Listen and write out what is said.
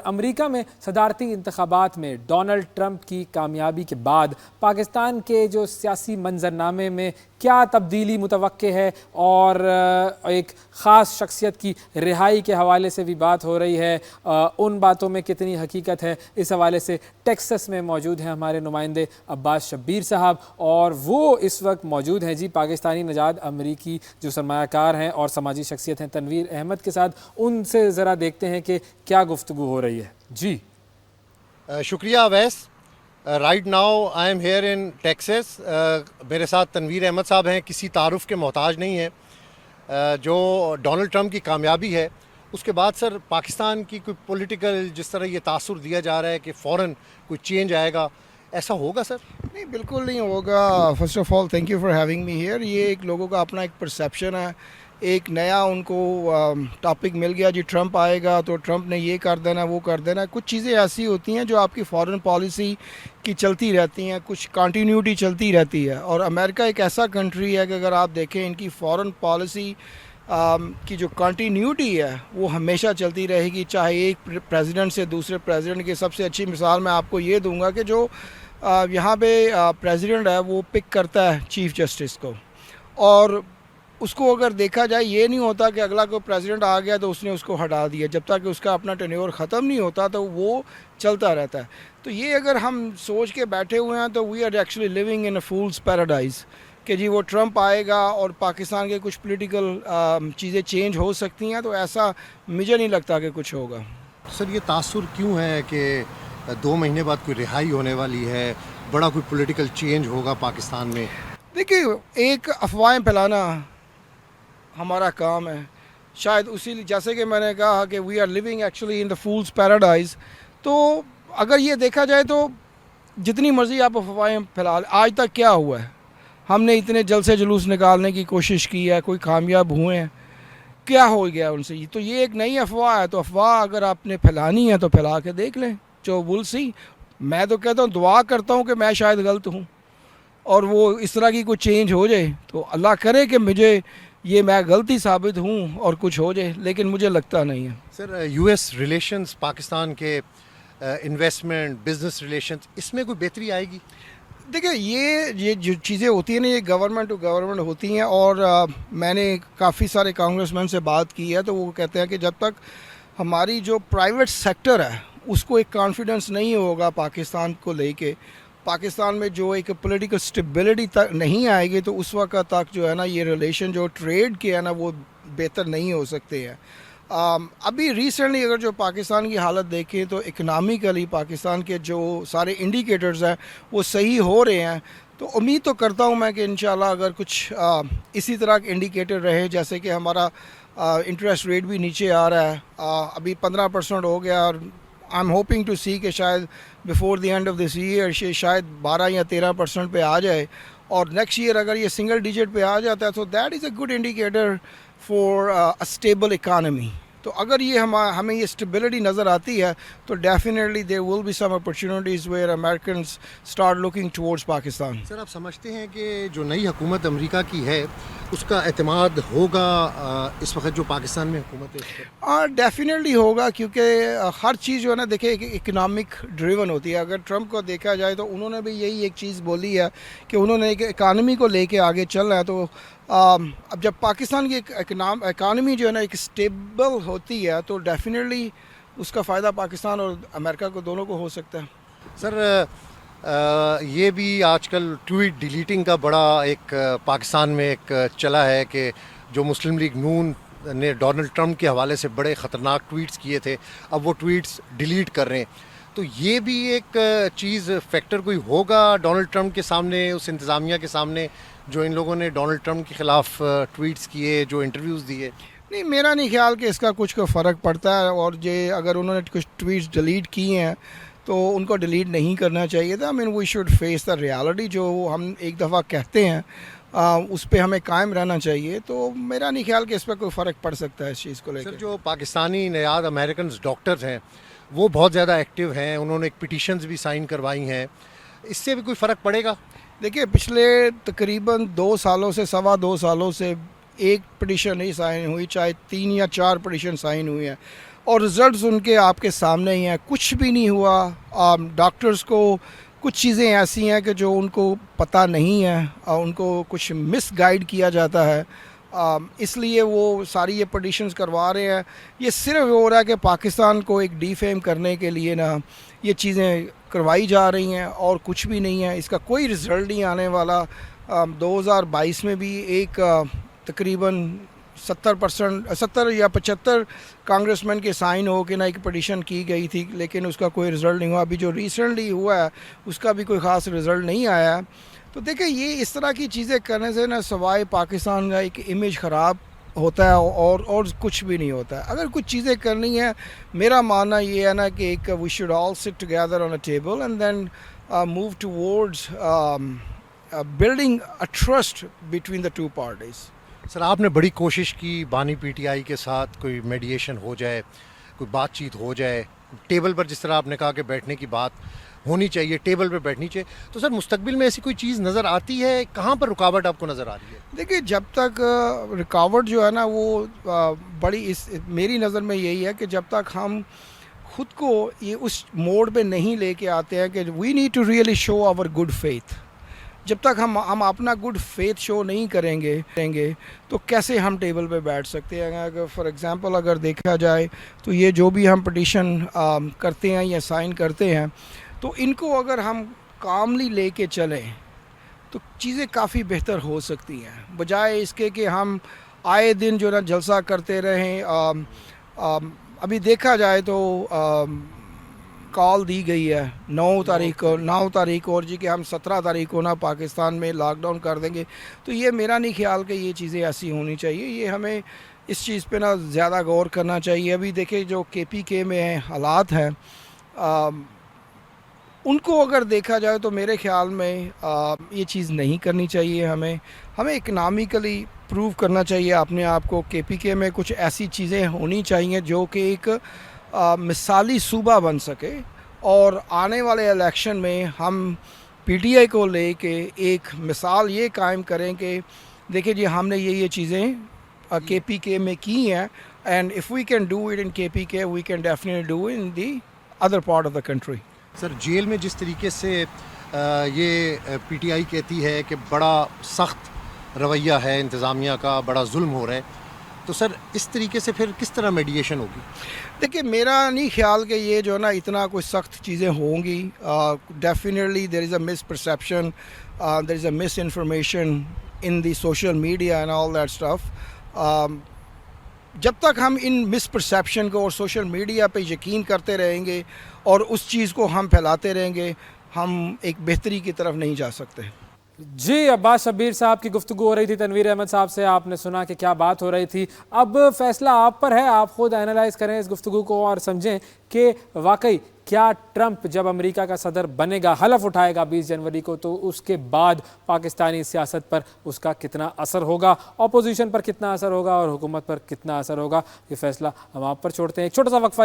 America में सदारती इंतखाबात में डोनाल्ड ट्रंप की कामयाबी के बाद पाकिस्तान के जो सियासी मंजरनामे में क्या तब्दीली मुतवक्के है और एक ख़ास शख्सियत की रिहाई के हवाले से भी बात हो रही है, उन बातों में कितनी हकीकत है, इस हवाले से टेक्सास में मौजूद हैं हमारे नुमाइंदे अब्बास शब्बीर साहब और वो इस वक्त मौजूद हैं जी पाकिस्तानी नजाद अमरीकी जो सरमायाकार हैं और समाजी शख्सियत हैं तनवीर अहमद के साथ। उनसे ज़रा देखते हैं कि क्या गुफ्तगू हो रही है जी। शुक्रिया Awais. Right now I am here in Texas. मेरे साथ तनवीर अहमद साहब हैं, किसी तारुफ के मोहताज नहीं है। जो डोनाल्ड ट्रंप की कामयाबी है उसके बाद सर पाकिस्तान की कोई पॉलिटिकल जिस तरह ये तासुर दिया जा रहा है कि फ़ौरन कोई चेंज आएगा, ऐसा होगा सर? नहीं, बिल्कुल नहीं होगा। First of all thank you for having me here. ये एक लोगों का अपना एक परसेप्शन है, एक नया उनको टॉपिक मिल गया जी ट्रंप आएगा तो ट्रंप ने ये कर देना वो कर देना। कुछ चीज़ें ऐसी होती हैं जो आपकी फॉरेन पॉलिसी की चलती रहती हैं, कुछ कंटिन्यूटी चलती रहती है। और अमेरिका एक ऐसा कंट्री है कि अगर आप देखें इनकी फॉरेन पॉलिसी की जो कंटिन्यूटी है वो हमेशा चलती रहेगी, चाहे एक प्रेसिडेंट से दूसरे प्रेसिडेंट की। सबसे अच्छी मिसाल मैं आपको ये दूंगा कि जो यहाँ पे प्रेसिडेंट है वो पिक करता है चीफ जस्टिस को, और उसको अगर देखा जाए ये नहीं होता कि अगला कोई प्रेसिडेंट आ गया तो उसने उसको हटा दिया, जब तक उसका अपना टेन्योर ख़त्म नहीं होता तो वो चलता रहता है। तो ये अगर हम सोच के बैठे हुए हैं तो we are actually living in a fool's paradise कि जी वो ट्रंप आएगा और पाकिस्तान के कुछ पॉलिटिकल चीज़ें चेंज हो सकती हैं, तो ऐसा मुझे नहीं लगता कि कुछ होगा। सर ये तासुर क्यों है कि 2 महीने बाद कोई रिहाई होने वाली है, बड़ा कोई पॉलिटिकल चेंज होगा पाकिस्तान में? देखिए, एक अफवाहें फैलाना हमारा काम है, शायद उसी जैसे कि मैंने कहा कि we are living actually in the fool's paradise. तो अगर ये देखा जाए तो जितनी मर्ज़ी आप अफवाहें फैला, आज तक क्या हुआ है? हमने इतने जलसे जुलूस निकालने की कोशिश की है, कोई कामयाब हुए हैं? क्या हो गया उनसे? तो ये एक नई अफवाह है, तो अफवाह अगर आपने फैलानी है तो फैला के देख लें, जो विल सी। मैं तो कहता हूँ, दुआ करता हूँ कि मैं शायद गलत हूँ और वो इस तरह की कोई चेंज हो जाए, तो अल्लाह करे कि मुझे ये मैं गलती साबित हूँ और कुछ हो जाए, लेकिन मुझे लगता नहीं है। सर यूएस रिलेशंस, पाकिस्तान के इन्वेस्टमेंट, बिजनेस रिलेशंस, इसमें कोई बेहतरी आएगी? देखिए, ये जो चीज़ें होती हैं ना, ये गवर्नमेंट टू गवर्नमेंट होती हैं। और मैंने काफ़ी सारे कांग्रेसमैन से बात की है तो वो कहते हैं कि जब तक हमारी जो प्राइवेट सेक्टर है उसको एक कॉन्फिडेंस नहीं होगा पाकिस्तान को लेके, पाकिस्तान में जो एक पॉलिटिकल स्टेबिलिटी तक नहीं आएगी, तो उस वक्त तक जो है ना ये रिलेशन जो ट्रेड के है ना वो बेहतर नहीं हो सकते हैं। अभी रिसेंटली अगर जो पाकिस्तान की हालत देखें तो इकनॉमिकली पाकिस्तान के जो सारे इंडिकेटर्स हैं वो सही हो रहे हैं। तो उम्मीद तो करता हूं मैं कि इंशाल्लाह अगर कुछ इसी तरह के इंडिकेटर रहे, जैसे कि हमारा इंटरेस्ट रेट भी नीचे आ रहा है, अभी 15% हो गया, और आई एम होपिंग टू सी कि शायद before the end of this year शायद 12 या 13% पे आ जाए, और नेक्स्ट ईयर अगर ये सिंगल डिजिट पे आ जाता है तो that is a good indicator for a stable economy. तो अगर ये हमें ये स्टेबिलिटी नज़र आती है तो definitely there will be some opportunities where Americans start looking towards Pakistan. Sir आप समझते हैं कि जो नई हुकूमत अमेरिका की है उसका एतमाद होगा इस वक्त जो पाकिस्तान में हुकूमत है? डेफिनेटली होगा, क्योंकि हर चीज़ जो है ना, देखिए इकोनॉमिक ड्रिवन होती है। अगर ट्रंप को देखा जाए तो उन्होंने भी यही एक चीज़ बोली है कि उन्होंने एक इकानमी को लेके आगे चल रहा है। तो अब जब पाकिस्तान की इकानमी जो है ना एक स्टेबल होती है तो डेफिनेटली उसका फ़ायदा पाकिस्तान और अमेरिका को दोनों को हो सकता है। सर ये भी आजकल ट्वीट डिलीटिंग का बड़ा एक पाकिस्तान में एक चला है कि जो मुस्लिम लीग नून ने डोनाल्ड ट्रंप के हवाले से बड़े ख़तरनाक ट्वीट्स किए थे, अब वो ट्वीट्स डिलीट कर रहे हैं। तो ये भी एक चीज़ फैक्टर कोई होगा डोनाल्ड ट्रंप के सामने, उस इंतज़ामिया के सामने जो इन लोगों ने डोनाल्ड ट्रंप के ख़िलाफ़ ट्वीट्स किए, जो इंटरव्यूज़ दिए? नहीं, मेरा नहीं ख्याल कि इसका कुछ को फ़र्क पड़ता है। और ये अगर उन्होंने कुछ ट्वीट्स डिलीट किए हैं तो उनको डिलीट नहीं करना चाहिए था। I mean we should face the reality, जो हम एक दफ़ा कहते हैं उस पर हमें कायम रहना चाहिए। तो मेरा नहीं ख्याल कि इस पर कोई फ़र्क पड़ सकता है इस चीज़ को लेकर। सर जो पाकिस्तानी नयाद अमेरिकन डॉक्टर्स हैं वो बहुत ज़्यादा एक्टिव हैं, उन्होंने एक पिटीशंस भी साइन करवाई हैं, इससे भी कोई फ़र्क पड़ेगा? देखिए, पिछले तकरीबन 2 सालों से 2.25 सालों से एक पिटीशन नहीं साइन हुई, चाहे 3 या 4 पिटीशन साइन हुई हैं। और रिज़ल्ट्स उनके आपके सामने ही हैं, कुछ भी नहीं हुआ। डॉक्टर्स को कुछ चीज़ें ऐसी हैं कि जो उनको पता नहीं है, उनको कुछ मिसगाइड किया जाता है, इसलिए वो सारी ये पटिशन्स करवा रहे हैं। ये सिर्फ हो रहा है कि पाकिस्तान को एक डिफेम करने के लिए ना ये चीज़ें करवाई जा रही हैं और कुछ भी नहीं है, इसका कोई रिज़ल्ट नहीं आने वाला। 2022 में भी एक तकरीबन 70 या 75 कांग्रेसमैन के साइन हो के ना एक पटिशन की गई थी, लेकिन उसका कोई रिज़ल्ट नहीं हुआ। अभी जो रिसेंटली हुआ है उसका भी कोई ख़ास रिज़ल्ट नहीं आया है। तो देखिए, ये इस तरह की चीज़ें करने से ना सवाए पाकिस्तान का एक इमेज ख़राब होता है और कुछ भी नहीं होता है। अगर कुछ चीज़ें करनी है, मेरा मानना ये है ना कि एक we should all sit together on a table and then move towards building a trust between the two parties. Sir, आपने बड़ी कोशिश की बानी पीटीआई के साथ कोई मेडिएशन हो जाए, कोई बातचीत हो जाए, टेबल पर जिस तरह आपने कहा कि बैठने की बात होनी चाहिए, टेबल पर बैठनी चाहिए, तो सर मुस्तकबिल में ऐसी कोई चीज़ नज़र आती है? कहाँ पर रुकावट आपको नज़र आ रही है? देखिए, जब तक रुकावट जो है ना वो मेरी नज़र में यही है कि जब तक हम खुद को ये उस मोड पे नहीं लेके आते हैं कि we need to really show our good faith, जब तक हम अपना गुड फेथ शो नहीं करेंगे तो कैसे हम टेबल पे बैठ सकते हैं? अगर फॉर एग्ज़ाम्पल अगर देखा जाए तो ये जो भी हम पटिशन करते हैं या साइन करते हैं, तो इनको अगर हम कामली लेके चलें तो चीज़ें काफ़ी बेहतर हो सकती हैं, बजाय इसके कि हम आए दिन जो ना जलसा करते रहें। अभी देखा जाए तो कॉल दी गई है 9 तारीख को और जी कि हम 17 तारीख को ना पाकिस्तान में लॉकडाउन कर देंगे। तो ये मेरा नहीं ख्याल कि ये चीज़ें ऐसी होनी चाहिए। ये हमें इस चीज़ पे ना ज़्यादा गौर करना चाहिए। अभी देखिए, जो KPK में हालात हैं, उनको अगर देखा जाए तो मेरे ख्याल में ये चीज़ नहीं करनी चाहिए। हमें इकनॉमिकली प्रूव करना चाहिए अपने आप को। KPK में कुछ ऐसी चीज़ें होनी चाहिए जो कि एक मिसाली सूबा बन सके, और आने वाले इलेक्शन में हम PTI को लेके एक मिसाल ये कायम करें कि देखिए जी, हमने ये चीज़ें KPK में की हैं, and if we can do it in KPK we can definitely do in the other part of the country. Sir, जेल में जिस तरीके से ये PTI कहती है कि बड़ा सख्त रवैया है इंतज़ामिया का, बड़ा जुल्म हो रहा है, तो सर इस तरीके से फिर किस तरह मेडिएशन होगी? देखिए, मेरा नहीं ख्याल कि ये जो ना इतना कुछ सख्त चीज़ें होंगी। Definitely there is a misperception, there is a misinformation in the social media and all that stuff. जब तक हम इन मिस परसेप्शन को और सोशल मीडिया पे यकीन करते रहेंगे और उस चीज़ को हम फैलाते रहेंगे, हम एक बेहतरी की तरफ नहीं जा सकते। जी, अब्बास शब्बीर साहब की गुफ्तगू हो रही थी तनवीर अहमद साहब से, आपने सुना कि क्या बात हो रही थी। अब फैसला आप पर है, आप खुद एनालाइज करें इस गुफ्तगू को और समझें कि वाकई क्या ट्रंप जब अमेरिका का सदर बनेगा, हलफ उठाएगा 20 जनवरी को, तो उसके बाद पाकिस्तानी सियासत पर उसका कितना असर होगा, अपोजिशन पर कितना असर होगा और हुकूमत पर कितना असर होगा, ये फैसला हम आप पर छोड़ते हैं। एक छोटा सा वक्फा लेते हैं।